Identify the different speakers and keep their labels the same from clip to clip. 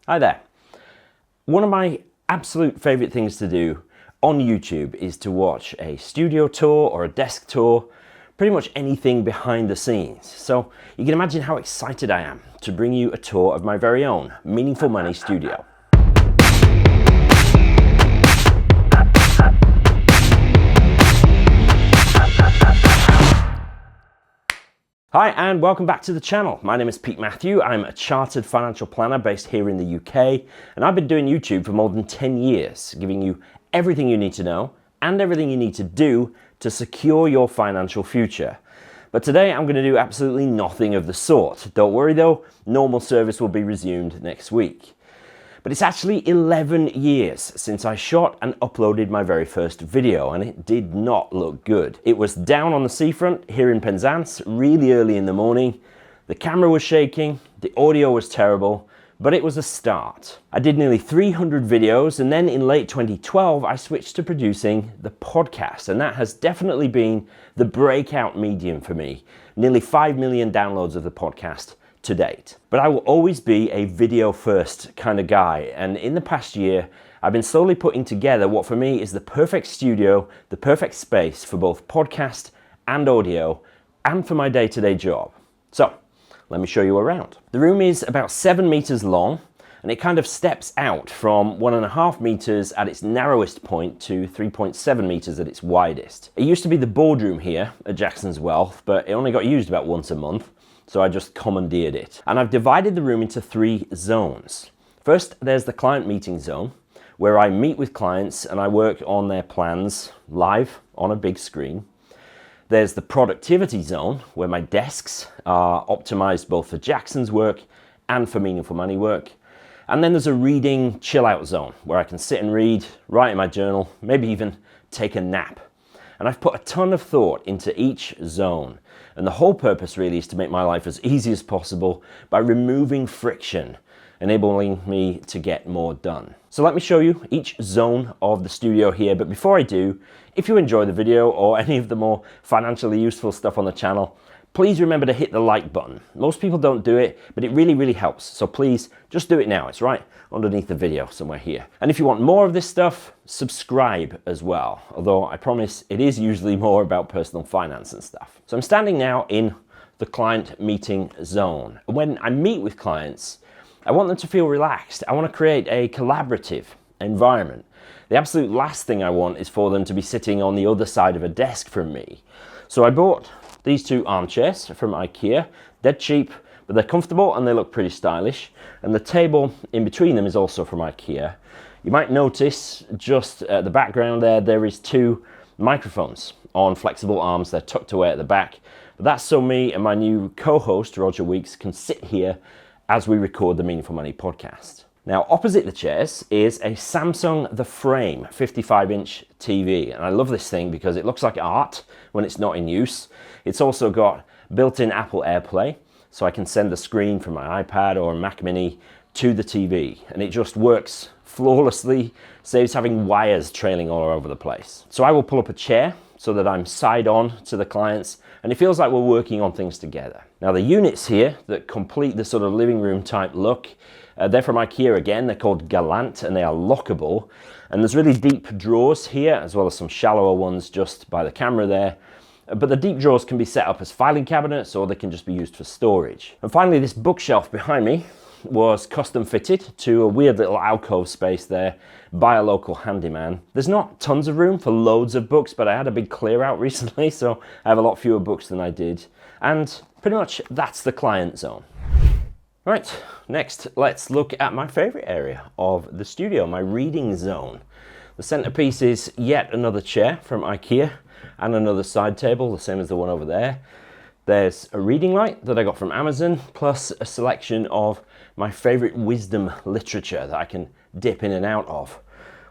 Speaker 1: Hi there. One of my absolute favorite things to do on YouTube is to watch a studio tour or a desk tour, pretty much anything behind the scenes. So you can imagine how excited I am to bring you a tour of my very own Meaningful Money studio. Hi and welcome back to the channel. My name is Pete Matthew. I'm a chartered financial planner based here in the UK, and I've been doing YouTube for more than 10 years, giving you everything you need to know and everything you need to do to secure your financial future. But today I'm going to do absolutely nothing of the sort. Don't worry though, normal service will be resumed next week. But it's actually 11 years since I shot and uploaded my very first video, and it did not look good. It was down on the seafront here in Penzance, really early in the morning. The camera was shaking, the audio was terrible, but it was a start. I did nearly 300 videos, and then in late 2012, I switched to producing the podcast, and that has definitely been the breakout medium for me. Nearly 5 million downloads of the podcast to date. But I will always be a video first kind of guy, and in the past year I've been slowly putting together what for me is the perfect studio, the perfect space for both podcast and audio and for my day-to-day job. So let me show you around. The room is about 7 meters long, and it kind of steps out from 1.5 meters at its narrowest point to 3.7 meters at its widest. It used to be the boardroom here at Jackson's Wealth, but it only got used about once a month. So I just commandeered it. And I've divided the room into 3 zones. First, there's the client meeting zone, where I meet with clients and I work on their plans live on a big screen. There's the productivity zone, where my desks are optimized both for Jackson's work and for Meaningful Money work. And then there's a reading chill out zone, where I can sit and read, write in my journal, maybe even take a nap. And I've put a ton of thought into each zone. And the whole purpose really is to make my life as easy as possible by removing friction, enabling me to get more done. So let me show you each zone of the studio here. But before I do, if you enjoy the video or any of the more financially useful stuff on the channel, please remember to hit the like button. Most people don't do it, but it really, really helps. So please just do it now. It's right underneath the video somewhere here. And if you want more of this stuff, subscribe as well. Although I promise it is usually more about personal finance and stuff. So I'm standing now in the client meeting zone. When I meet with clients, I want them to feel relaxed. I want to create a collaborative environment. The absolute last thing I want is for them to be sitting on the other side of a desk from me. So I bought these 2 armchairs from IKEA. They're cheap, but they're comfortable and they look pretty stylish. And the table in between them is also from IKEA. You might notice just at the background there is 2 microphones on flexible arms. They're tucked away at the back. But that's so me and my new co-host, Roger Weeks, can sit here as we record the Meaningful Money podcast. Now, opposite the chairs is a Samsung The Frame 55-inch TV. And I love this thing because it looks like art when it's not in use. It's also got built-in Apple AirPlay, so I can send the screen from my iPad or a Mac Mini to the TV. And it just works flawlessly, saves having wires trailing all over the place. So I will pull up a chair so that I'm side on to the clients, and it feels like we're working on things together. Now, the units here that complete the sort of living room type look, they're from IKEA again. They're called Galant and they are lockable. And there's really deep drawers here, as well as some shallower ones just by the camera there. But the deep drawers can be set up as filing cabinets, or they can just be used for storage. And finally, this bookshelf behind me was custom fitted to a weird little alcove space there by a local handyman. There's not tons of room for loads of books, but I had a big clear out recently, so I have a lot fewer books than I did. And pretty much that's the client zone. Right, next let's look at my favorite area of the studio, my reading zone. The centerpiece is yet another chair from IKEA and another side table, the same as the one over there. There's a reading light that I got from Amazon, plus a selection of my favorite wisdom literature that I can dip in and out of.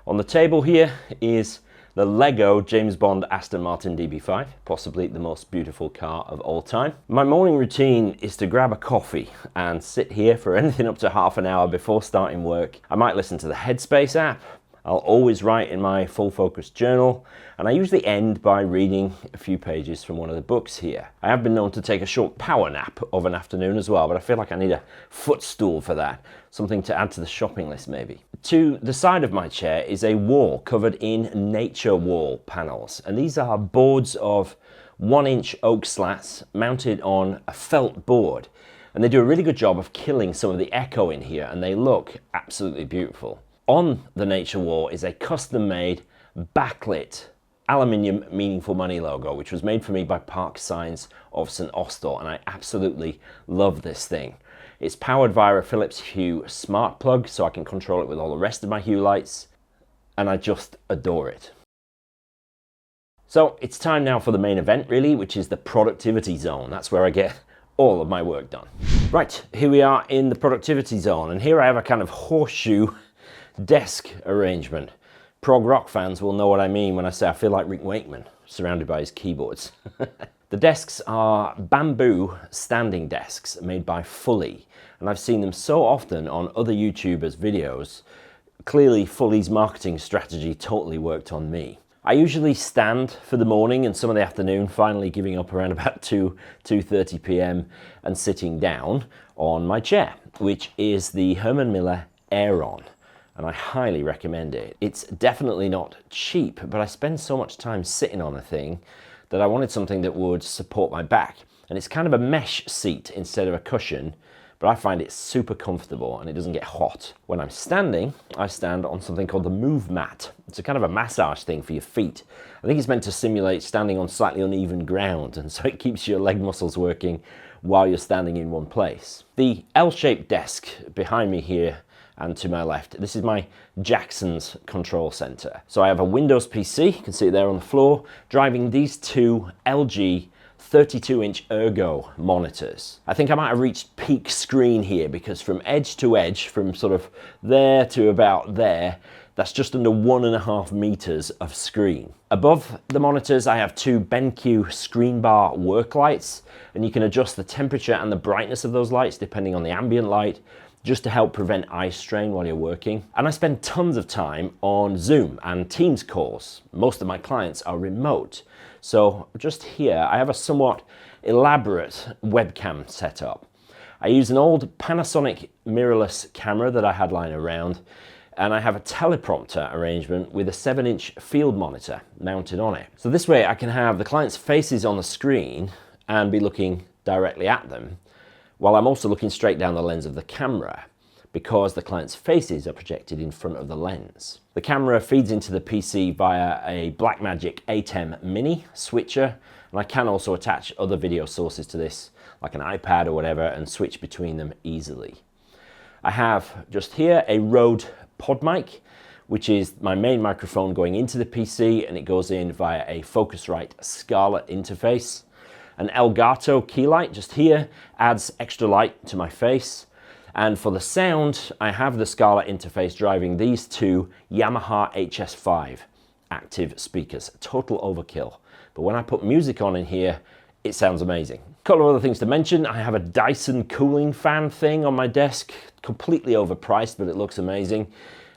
Speaker 1: On the table here is the Lego James Bond Aston Martin DB5, possibly the most beautiful car of all time. My morning routine is to grab a coffee and sit here for anything up to half an hour before starting work. I might listen to the Headspace app. I'll always write in my full focus journal, and I usually end by reading a few pages from one of the books here. I have been known to take a short power nap of an afternoon as well, but I feel like I need a footstool for that, something to add to the shopping list maybe. To the side of my chair is a wall covered in nature wall panels, and these are boards of 1-inch oak slats mounted on a felt board, and they do a really good job of killing some of the echo in here, and they look absolutely beautiful. On the nature wall is a custom-made backlit aluminium Meaningful Money logo, which was made for me by Park Signs of St Austell, and I absolutely love this thing. It's powered via a Philips Hue smart plug, so I can control it with all the rest of my Hue lights, and I just adore it. So it's time now for the main event really, which is the productivity zone. That's where I get all of my work done. Right, here we are in the productivity zone, and here I have a kind of horseshoe desk arrangement. Prog rock fans will know what I mean when I say I feel like Rick Wakeman surrounded by his keyboards. The desks are bamboo standing desks made by Fully, and I've seen them so often on other YouTubers' videos. Clearly Fully's marketing strategy totally worked on me. I usually stand for the morning and some of the afternoon, finally giving up around about 2:30 p.m. and sitting down on my chair, which is the Herman Miller Aeron, and I highly recommend it. It's definitely not cheap, but I spend so much time sitting on a thing that I wanted something that would support my back. And it's kind of a mesh seat instead of a cushion, but I find it super comfortable and it doesn't get hot. When I'm standing, I stand on something called the Move Mat. It's a kind of a massage thing for your feet. I think it's meant to simulate standing on slightly uneven ground, and so it keeps your leg muscles working while you're standing in one place. The L-shaped desk behind me here and to my left, this is my Jackson's control center. So I have a Windows PC, you can see it there on the floor, driving these two LG 32-inch Ergo monitors. I think I might have reached peak screen here, because from edge to edge, from sort of there to about there, that's just under 1.5 meters of screen. Above the monitors, I have two BenQ screen bar work lights, and you can adjust the temperature and the brightness of those lights depending on the ambient light, just to help prevent eye strain while you're working. And I spend tons of time on Zoom and Teams calls. Most of my clients are remote. So just here, I have a somewhat elaborate webcam setup. I use an old Panasonic mirrorless camera that I had lying around, and I have a teleprompter arrangement with a 7-inch field monitor mounted on it. So this way I can have the client's faces on the screen and be looking directly at them, while I'm also looking straight down the lens of the camera, because the client's faces are projected in front of the lens. The camera feeds into the PC via a Blackmagic ATEM Mini switcher, and I can also attach other video sources to this, like an iPad or whatever, and switch between them easily. I have just here a Rode PodMic, which is my main microphone going into the PC, and it goes in via a Focusrite Scarlett interface. An Elgato key light just here adds extra light to my face. And for the sound, I have the Scarlett interface driving these two Yamaha HS5 active speakers. Total overkill. But when I put music on in here, it sounds amazing. A couple of other things to mention. I have a Dyson cooling fan thing on my desk, completely overpriced, but it looks amazing.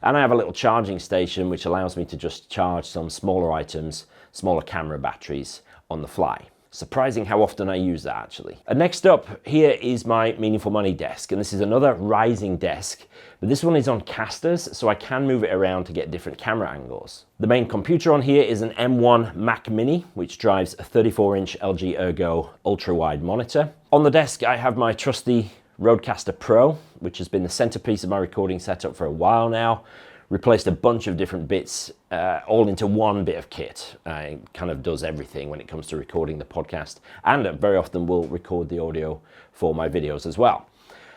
Speaker 1: And I have a little charging station which allows me to just charge some smaller items, smaller camera batteries on the fly. Surprising how often I use that actually. And next up here is my Meaningful Money desk, and this is another rising desk, but this one is on casters, so I can move it around to get different camera angles. The main computer on here is an M1 Mac Mini, which drives a 34-inch LG Ergo ultra-wide monitor. On the desk I have my trusty Rodecaster Pro, which has been the centerpiece of my recording setup for a while now. Replaced a bunch of different bits all into one bit of kit. It kind of does everything when it comes to recording the podcast, and very often will record the audio for my videos as well.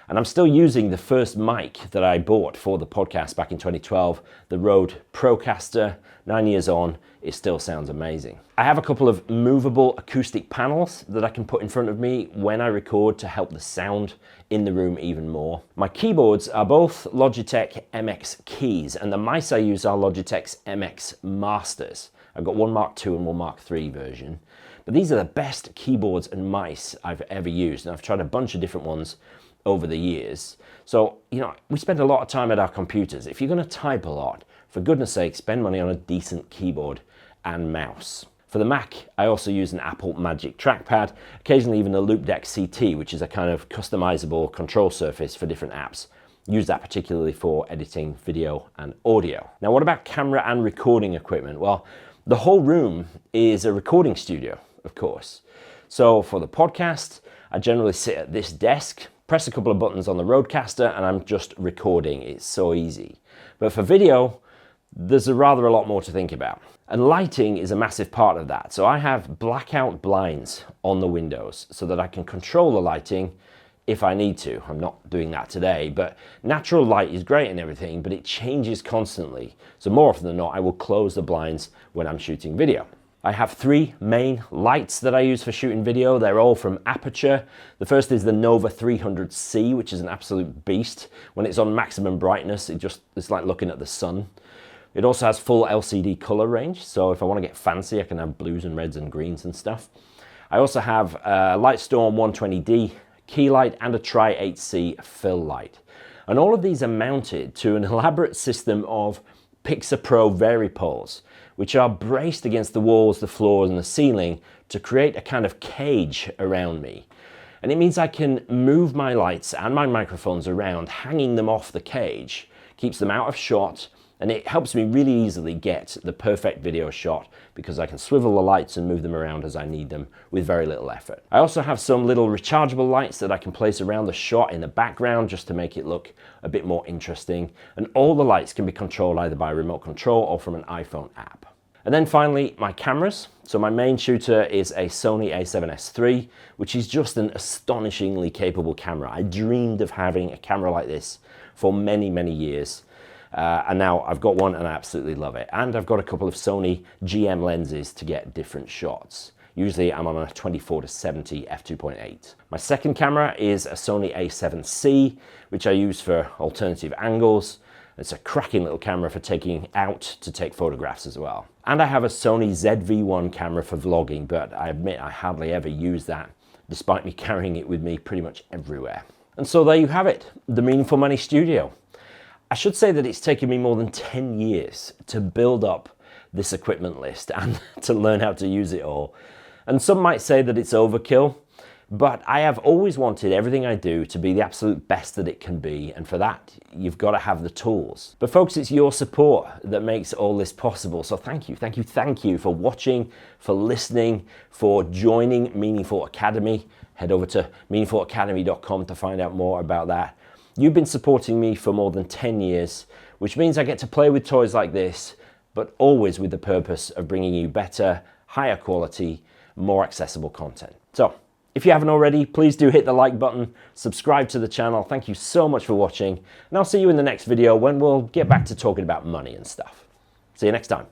Speaker 1: And I'm still using the first mic that I bought for the podcast back in 2012, the Rode Procaster. 9 years on, it still sounds amazing. I have a couple of movable acoustic panels that I can put in front of me when I record to help the sound in the room even more. My keyboards are both Logitech MX keys, and the mice I use are Logitech's MX Masters. I've got one Mark II and one Mark III version. But these are the best keyboards and mice I've ever used, and I've tried a bunch of different ones over the years. So, you know, we spend a lot of time at our computers. If you're going to type a lot, for goodness sake, spend money on a decent keyboard and mouse. For the Mac, I also use an Apple Magic trackpad, occasionally even a Loupedeck CT, which is a kind of customizable control surface for different apps. Use that particularly for editing video and audio. Now, what about camera and recording equipment? Well, the whole room is a recording studio, of course. So for the podcast, I generally sit at this desk, press a couple of buttons on the Rodecaster, and I'm just recording. It's so easy. But for video, there's a lot more to think about. And lighting is a massive part of that. So I have blackout blinds on the windows so that I can control the lighting if I need to. I'm not doing that today, but natural light is great and everything, but it changes constantly. So more often than not, I will close the blinds when I'm shooting video. I have 3 main lights that I use for shooting video. They're all from Aperture. The first is the Nova 300C, which is an absolute beast. When it's on maximum brightness, it's like looking at the sun. It also has full LCD color range, so if I want to get fancy, I can have blues and reds and greens and stuff. I also have a Lightstorm 120D key light and a Tri-8C fill light. And all of these are mounted to an elaborate system of Pixapro Varipoles, which are braced against the walls, the floors, and the ceiling to create a kind of cage around me. And it means I can move my lights and my microphones around, hanging them off the cage, keeps them out of shot, and it helps me really easily get the perfect video shot because I can swivel the lights and move them around as I need them with very little effort. I also have some little rechargeable lights that I can place around the shot in the background just to make it look a bit more interesting. And all the lights can be controlled either by remote control or from an iPhone app. And then finally, my cameras. So my main shooter is a Sony a7S III, which is just an astonishingly capable camera. I dreamed of having a camera like this for many, many years. And now I've got one and I absolutely love it. And I've got a couple of Sony GM lenses to get different shots. Usually I'm on a 24-70 f2.8. My second camera is a Sony a7C, which I use for alternative angles. It's a cracking little camera for taking out to take photographs as well. And I have a Sony ZV-1 camera for vlogging, but I admit I hardly ever use that, despite me carrying it with me pretty much everywhere. And so there you have it, the Meaningful Money Studio. I should say that it's taken me more than 10 years to build up this equipment list and to learn how to use it all. And some might say that it's overkill, but I have always wanted everything I do to be the absolute best that it can be, and for that, you've got to have the tools. But folks, it's your support that makes all this possible, so thank you, thank you, thank you for watching, for listening, for joining Meaningful Academy. Head over to meaningfulacademy.com to find out more about that. You've been supporting me for more than 10 years, which means I get to play with toys like this, but always with the purpose of bringing you better, higher quality, more accessible content. So, if you haven't already, please do hit the like button, subscribe to the channel. Thank you so much for watching, and I'll see you in the next video when we'll get back to talking about money and stuff. See you next time.